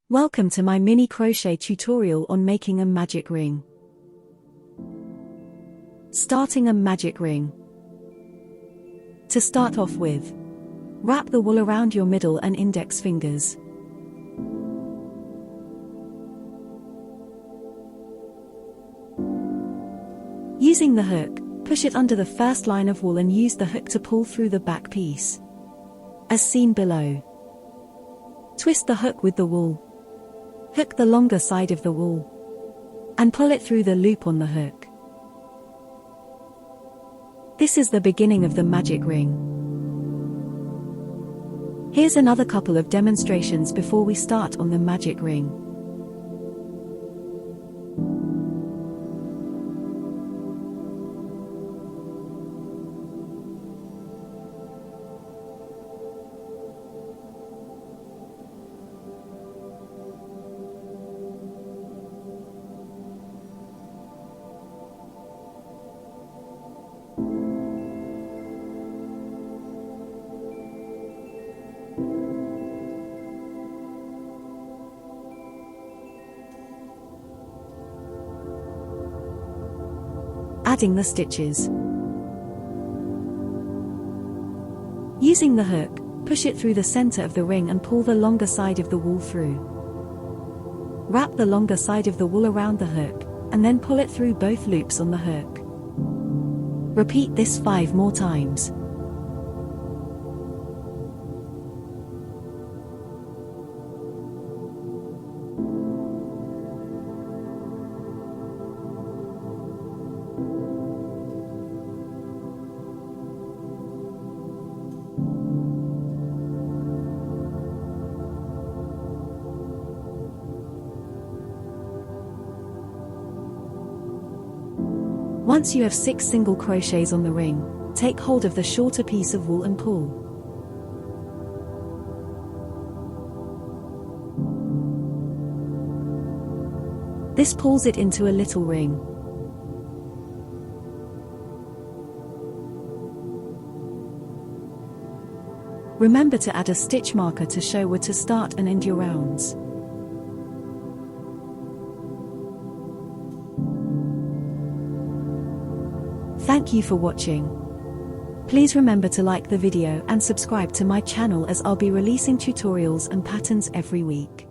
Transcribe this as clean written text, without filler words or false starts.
Welcome to my mini crochet tutorial on making a magic ring. Starting a magic ring. To start off with, wrap the wool around your middle and index fingers. Using the hook, push it under the first line of wool and use the hook to pull through the back piece, as seen below. Twist the hook with the wool. Hook the longer side of the wool and pull it through the loop on the hook. This is the beginning of the magic ring. Here's another couple of demonstrations before we start on the magic ring. Adding the stitches. Using the hook, push it through the center of the ring and pull the longer side of the wool through. Wrap the longer side of the wool around the hook, and then pull it through both loops on the hook. Repeat this 5 more times. Once you have 6 single crochets on the ring, take hold of the shorter piece of wool and pull. This pulls it into a little ring. Remember to add a stitch marker to show where to start and end your rounds. Thank you for watching. Please remember to like the video and subscribe to my channel as I'll be releasing tutorials and patterns every week.